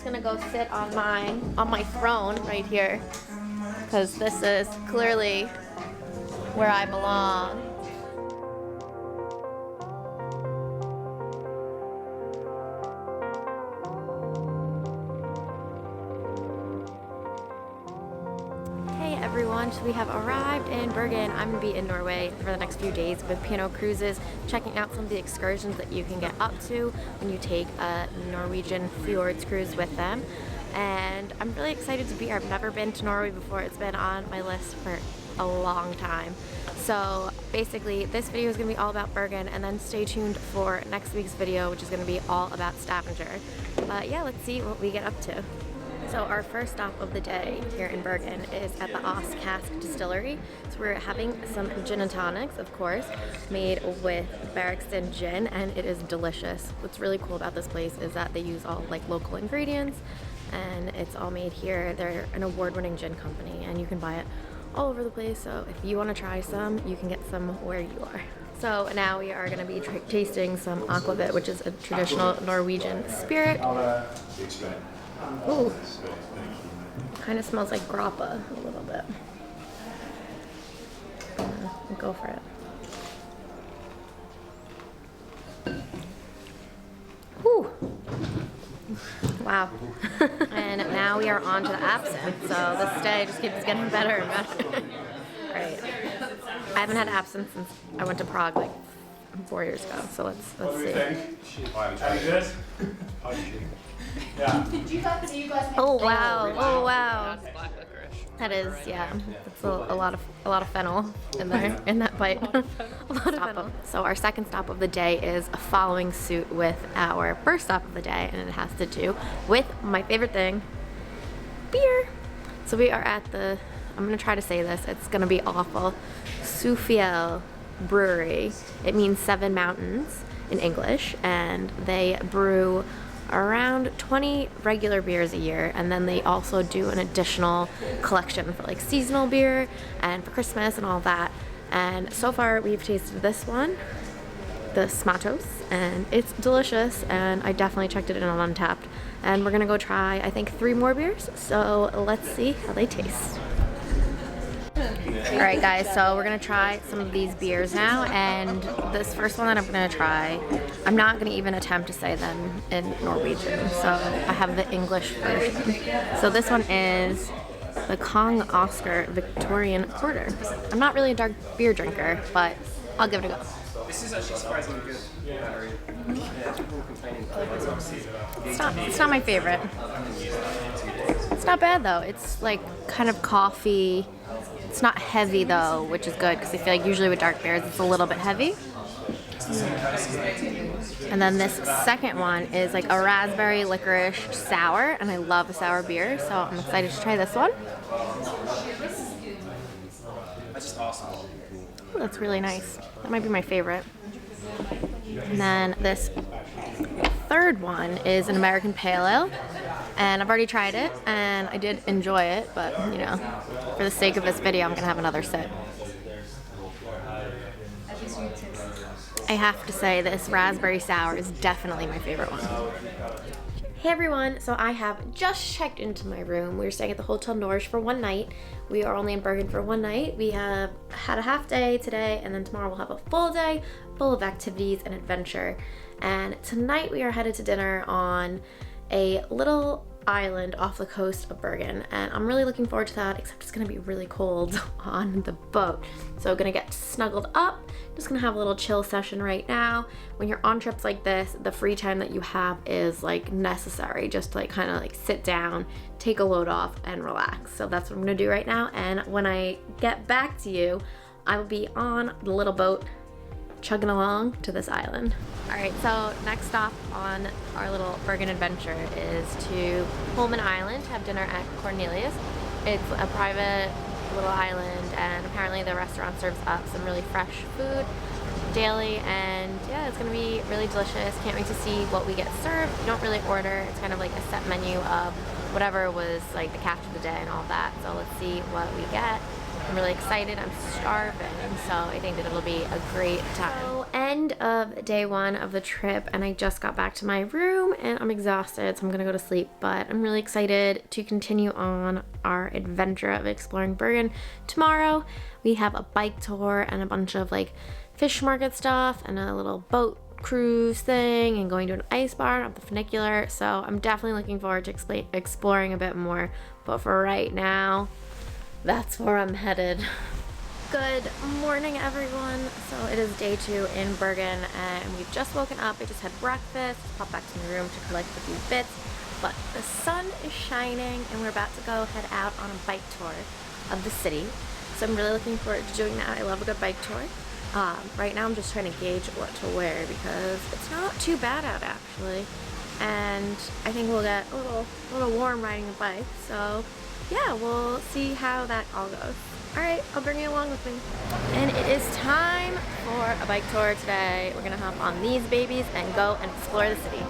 just gonna go sit on my throne right here, because this is clearly where I belong. Everyone, so we have arrived in Bergen. I'm gonna be in Norway for the next few days with P&O Cruises, checking out some of the excursions that you can get up to when you take a Norwegian Fjords cruise with them. And I'm really excited to be here. I've never been to Norway before. It's been on my list for a long time. So basically this video is gonna be all about Bergen, and then stay tuned for next week's video, which is gonna be all about Stavanger. But yeah, let's see what we get up to. So our first stop of the day here in Bergen is at the Cask Distillery. So we're having some gin and tonics, of course, made with Bergen gin, and it is delicious. What's really cool about this place is that they use all like local ingredients, and it's all made here. They're an award-winning gin company, and you can buy it all over the place. So if you want to try some, you can get some where you are. So now we are going to be tasting some aquavit, which is a traditional Norwegian spirit. Ooh, kind of smells like grappa a little bit. Go for it. Whew. Wow. And now we are on to the absinthe. So this day just keeps getting better and better. Right. I haven't had absinthe since I went to Prague like 4 years ago. So let's see. Yeah. Oh wow! Oh wow! That is, yeah. That's a lot of fennel in there in that bite. A lot of fennel. So our second stop of the day is following suit with our first stop of the day, and it has to do with my favorite thing, beer. So we are at the, I'm gonna try to say this, it's gonna be awful, Sufjell Brewery. It means 7 mountains in English, and they brew around 20 regular beers a year, and then they also do an additional collection for like seasonal beer and for Christmas and all that. And so far we've tasted this one, the Smatos, and it's delicious, and I definitely checked it in on Untapped, and we're gonna go try I think 3 more beers, so let's see how they taste. Alright guys, so we're gonna try some of these beers now, and this first one that I'm gonna try, I'm not gonna even attempt to say them in Norwegian, so I have the English version. So this one is the Kong Oscar Victorian Porter. I'm not really a dark beer drinker, but I'll give it a go. This is actually surprisingly good. It's not my favorite. It's not bad though. It's like kind of coffee. It's not heavy though, which is good because I feel like usually with dark beers it's a little bit heavy. And then this second one is like a raspberry licorice sour, and I love a sour beer, so I'm excited to try this one. That's just awesome. Ooh, that's really nice. That might be my favorite. And then this third one is an American Pale Ale, and I've already tried it and I did enjoy it, but you know, for the sake of this video I'm gonna have another sip. I have to say this raspberry sour is definitely my favorite one. Hey everyone, so I have just checked into my room. We're staying at the Hotel Norge for one night. We are only in Bergen for one night. We have had a half day today, and then tomorrow we'll have a full day full of activities and adventure. And tonight we are headed to dinner on a little island off the coast of Bergen, and I'm really looking forward to that, except it's gonna be really cold on the boat. So gonna get snuggled up, just gonna have a little chill session right now. When you're on trips like this, the free time that you have is like necessary, just to like kind of like sit down, take a load off and relax. So that's what I'm gonna do right now, and when I get back to you, I will be on the little boat chugging along to this island. All right, so next stop on our little Bergen adventure is to Holmen Island to have dinner at Cornelius. It's a private little island, and apparently the restaurant serves up some really fresh food daily, and yeah, it's gonna be really delicious. Can't wait to see what we get served. You don't really order, it's kind of like a set menu of whatever was like the catch of the day and all that. So let's see what we get. I'm really excited. I'm starving, so I think that it'll be a great time. So, end of day 1 of the trip, and I just got back to my room and I'm exhausted, so I'm gonna go to sleep, but I'm really excited to continue on our adventure of exploring Bergen. Tomorrow we have a bike tour and a bunch of like fish market stuff and a little boat cruise thing and going to an ice bar up the funicular, so I'm definitely looking forward to exploring a bit more, but for right now, that's where I'm headed. Good morning, everyone. So it is day 2 in Bergen and we've just woken up. I just had breakfast, popped back to my room to collect a few bits, but the sun is shining and we're about to go head out on a bike tour of the city. So I'm really looking forward to doing that. I love a good bike tour. Right now I'm just trying to gauge what to wear because it's not too bad out actually, and I think we'll get a little warm riding a bike, so yeah, we'll see how that all goes. Alright, I'll bring you along with me. And it is time for a bike tour today. We're gonna hop on these babies and go and explore the city.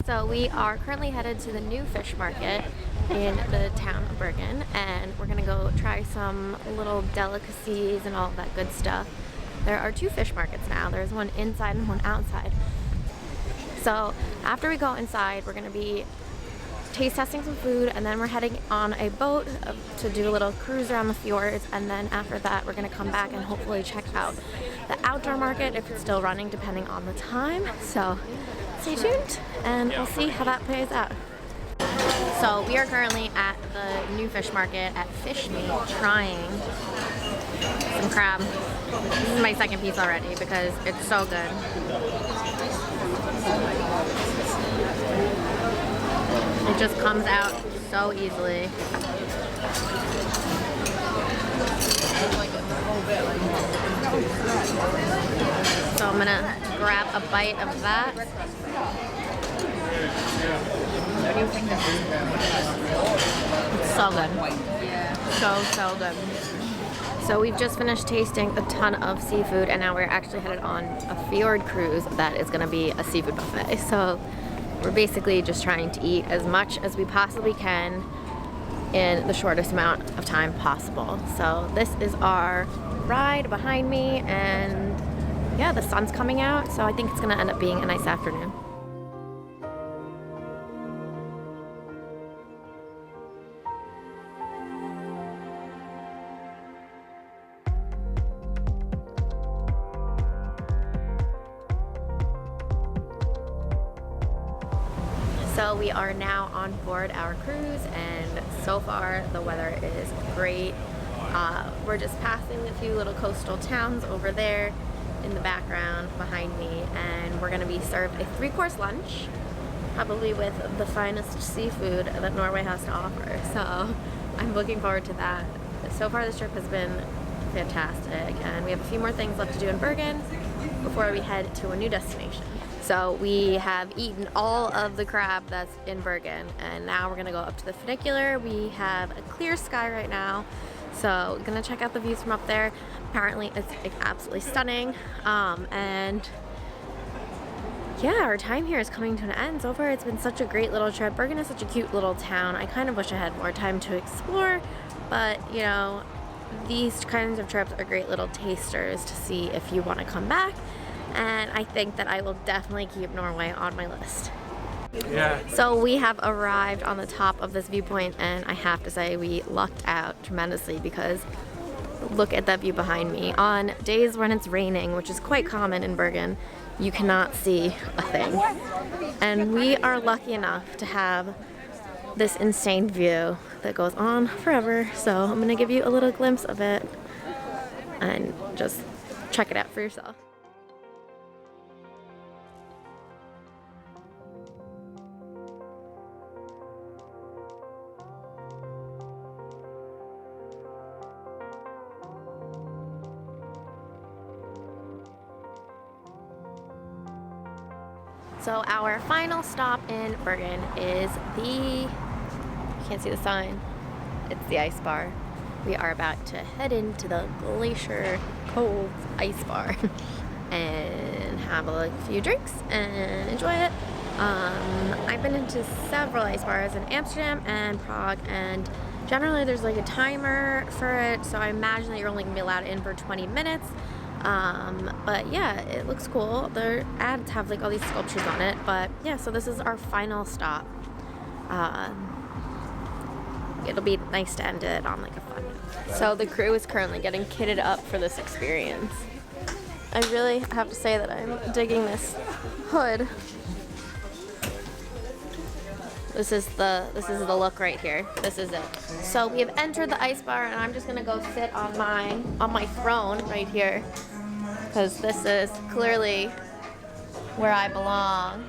So we are currently headed to the new fish market in the town of Bergen, and we're gonna go try some little delicacies and all of that good stuff. There are 2 fish markets now. There's one inside and one outside. So after we go inside, we're gonna be taste testing some food, and then we're heading on a boat to do a little cruise around the fjords, and then after that we're gonna come back and hopefully check out the outdoor market if it's still running depending on the time. So stay tuned and we'll see how that plays out. So we are currently at the new fish market at Fish Meat trying some crab. This is my second piece already because it's so good. It just comes out so easily. So I'm gonna grab a bite of that. It's so good. So good. So we've just finished tasting a ton of seafood and now we're actually headed on a fjord cruise that is gonna be a seafood buffet. So we're basically just trying to eat as much as we possibly can in the shortest amount of time possible. So this is our ride behind me, and yeah, the sun's coming out, so I think it's gonna end up being a nice afternoon. So we are now on board our cruise, and so far the weather is great. We're just passing a few little coastal towns over there in the background behind me, and we're gonna be served a 3-course lunch, probably with the finest seafood that Norway has to offer. So I'm looking forward to that. So far this trip has been fantastic, and we have a few more things left to do in Bergen before we head to a new destination. So we have eaten all of the crab that's in Bergen, and now we're gonna go up to the funicular. We have a clear sky right now, so we're gonna check out the views from up there. Apparently it's absolutely stunning, and yeah, our time here is coming to an end. So far it's been such a great little trip. Bergen is such a cute little town. I kind of wish I had more time to explore, but you know, these kinds of trips are great little tasters to see if you want to come back. And I think that I will definitely keep Norway on my list. Yeah. So we have arrived on the top of this viewpoint, and I have to say we lucked out tremendously because look at that view behind me. On days when it's raining, which is quite common in Bergen, you cannot see a thing. And we are lucky enough to have this insane view that goes on forever. So I'm gonna give you a little glimpse of it. and just check it out for yourself. So our final stop in Bergen is you can't see the sign, it's the ice bar. We are about to head into the Glacier Cold Ice Bar and have a few drinks and enjoy it. I've been into several ice bars in Amsterdam and Prague, and generally there's like a timer for it, so I imagine that you're only gonna be allowed in for 20 minutes. But yeah, it looks cool. Their ads have like all these sculptures on it, but yeah, so this is our final stop. It'll be nice to end it on like a fun note. So the crew is currently getting kitted up for this experience. I really have to say that I'm digging this hood. This is the look right here. This is it. So we have entered the ice bar, and I'm just gonna go sit on my throne right here, because this is clearly where I belong.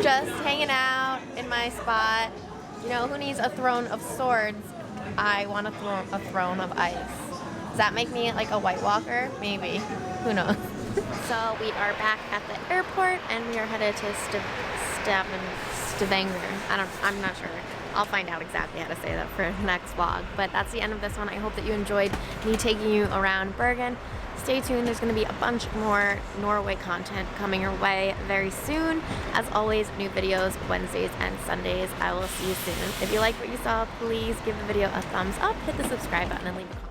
Just hanging out in my spot. You know, who needs a throne of swords? I want a throne of ice. Does that make me like a White Walker? Maybe. Who knows? So we are back at the airport, and we are headed to Stavanger. I'm not sure. I'll find out exactly how to say that for the next vlog. But that's the end of this one. I hope that you enjoyed me taking you around Bergen. Stay tuned. There's going to be a bunch more Norway content coming your way very soon. As always, new videos Wednesdays and Sundays. I will see you soon. If you like what you saw, please give the video a thumbs up, hit the subscribe button, and leave a comment.